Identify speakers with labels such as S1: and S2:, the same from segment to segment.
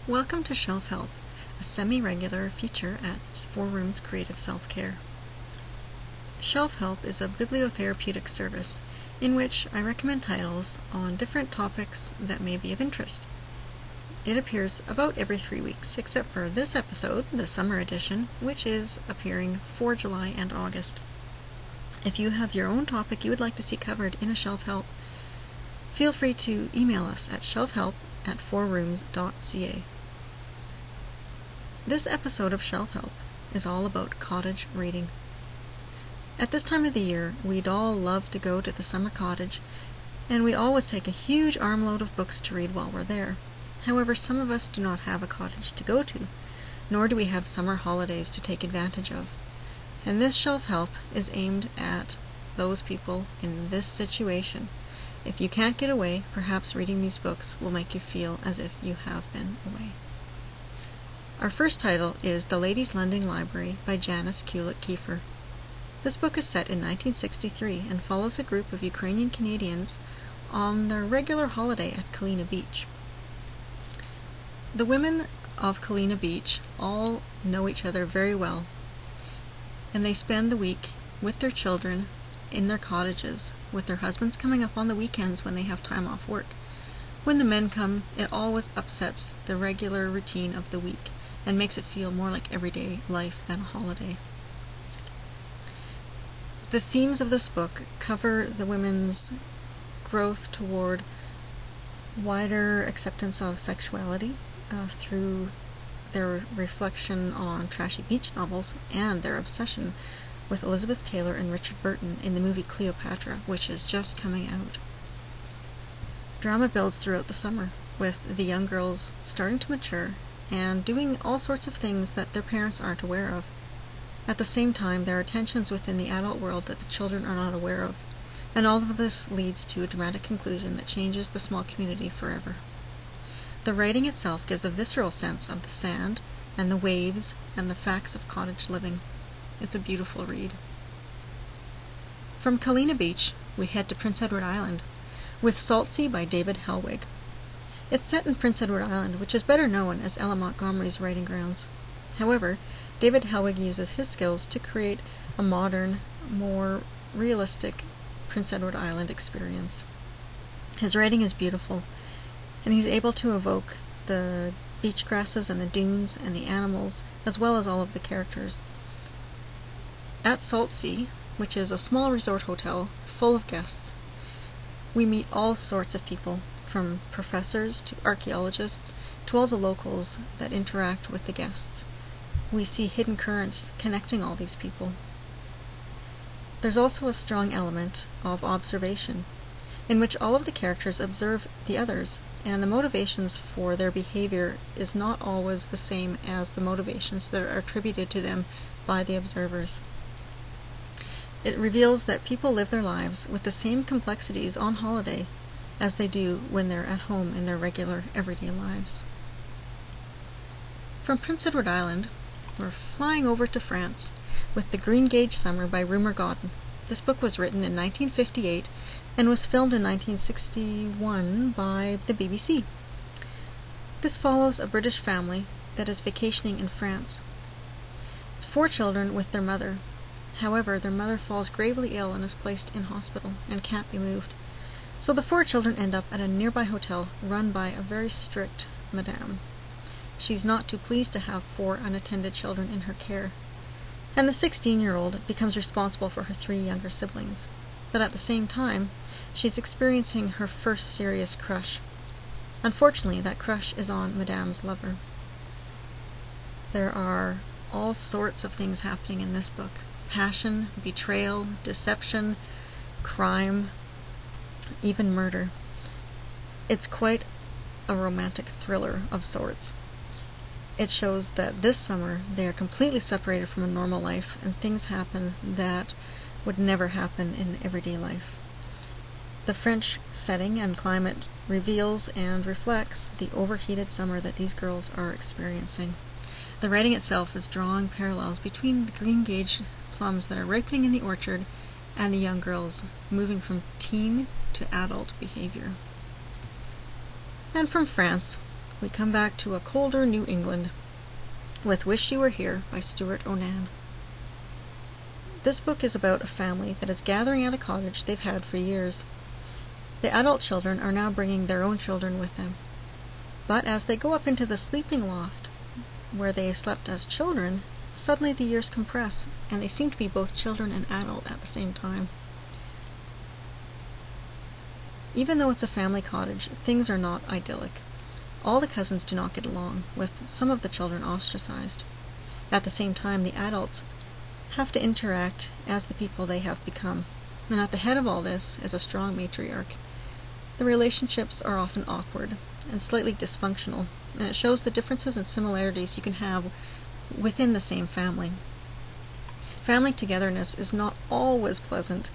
S1: Welcome to Shelf Help, a semi-regular feature at 4 Rooms Creative Self-Care. Shelf Help is a bibliotherapeutic service in which I recommend titles on different topics that may be of interest. It appears about every 3 weeks, except for this episode, the summer edition, which is appearing for July and August. If you have your own topic you would like to see covered in a Shelf Help, feel free to email us at shelfhelp@4rooms.ca. This episode of Shelf Help is all about cottage reading. At this time of the year, we'd all love to go to the summer cottage, and we always take a huge armload of books to read while we're there. However, some of us do not have a cottage to go to, nor do we have summer holidays to take advantage of. And this Shelf Help is aimed at those people in this situation. If you can't get away, perhaps reading these books will make you feel as if you have been away. Our first title is The Ladies' Lending Library by Janice Kulik-Kiefer. This book is set in 1963 and follows a group of Ukrainian Canadians on their regular holiday at Kalina Beach. The women of Kalina Beach all know each other very well, and they spend the week with their children in their cottages, with their husbands coming up on the weekends when they have time off work. When the men come, it always upsets the regular routine of the week and makes it feel more like everyday life than a holiday. The themes of this book cover the women's growth toward wider acceptance of sexuality through their reflection on trashy beach novels and their obsession with Elizabeth Taylor and Richard Burton in the movie Cleopatra, which is just coming out. Drama builds throughout the summer, with the young girls starting to mature and doing all sorts of things that their parents aren't aware of. At the same time, there are tensions within the adult world that the children are not aware of, and all of this leads to a dramatic conclusion that changes the small community forever. The writing itself gives a visceral sense of the sand and the waves and the facts of cottage living. It's a beautiful read. From Kalina Beach, we head to Prince Edward Island with Saltsea by David Helwig. It's set in Prince Edward Island, which is better known as Ella Montgomery's writing grounds. However, David Helwig uses his skills to create a modern, more realistic Prince Edward Island experience. His writing is beautiful, and he's able to evoke the beach grasses and the dunes and the animals, as well as all of the characters. At Saltsea, which is a small resort hotel full of guests, we meet all sorts of people, from professors to archaeologists to all the locals that interact with the guests. We see hidden currents connecting all these people. There's also a strong element of observation, in which all of the characters observe the others, and the motivations for their behavior is not always the same as the motivations that are attributed to them by the observers. It reveals that people live their lives with the same complexities on holiday as they do when they're at home in their regular, everyday lives. From Prince Edward Island, we're flying over to France with The Green Gage Summer by Rumer Godden. This book was written in 1958 and was filmed in 1961 by the BBC. This follows a British family that is vacationing in France. It's 4 children with their mother. However, their mother falls gravely ill and is placed in hospital and can't be moved. So the 4 children end up at a nearby hotel run by a very strict madame. She's not too pleased to have 4 unattended children in her care, and the 16-year-old becomes responsible for her 3 younger siblings. But at the same time, she's experiencing her first serious crush. Unfortunately, that crush is on Madame's lover. There are all sorts of things happening in this book: passion, betrayal, deception, crime, even murder. It's quite a romantic thriller of sorts. It shows that this summer they are completely separated from a normal life, and things happen that would never happen in everyday life. The French setting and climate reveals and reflects the overheated summer that these girls are experiencing. The writing itself is drawing parallels between the green gage plums that are ripening in the orchard and the young girls moving from teen to adult behavior. And from France, we come back to a colder New England with Wish You Were Here by Stuart Onan. This book is about a family that is gathering at a cottage they've had for years. The adult children are now bringing their own children with them. But as they go up into the sleeping loft, where they slept as children, suddenly the years compress, and they seem to be both children and adult at the same time. Even though it's a family cottage, things are not idyllic. All the cousins do not get along, with some of the children ostracized. At the same time, the adults have to interact as the people they have become. And at the head of all this is a strong matriarch. The relationships are often awkward and slightly dysfunctional, and it shows the differences and similarities you can have within the same family. Family togetherness is not always pleasant.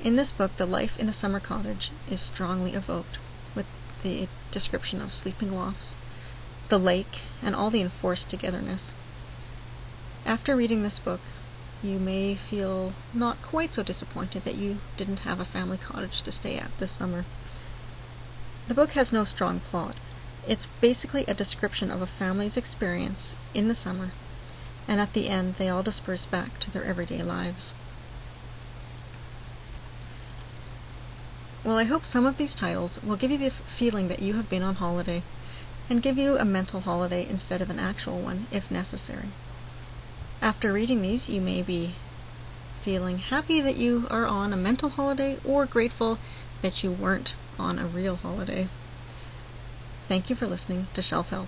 S1: In this book, the life in a summer cottage is strongly evoked, with the description of sleeping lofts, the lake, and all the enforced togetherness. After reading this book, you may feel not quite so disappointed that you didn't have a family cottage to stay at this summer. The book has no strong plot. It's basically a description of a family's experience in the summer, and at the end they all disperse back to their everyday lives. Well, I hope some of these titles will give you the feeling that you have been on holiday, and give you a mental holiday instead of an actual one, if necessary. After reading these, you may be feeling happy that you are on a mental holiday, or grateful that you weren't on a real holiday. Thank you for listening to Shelf Help.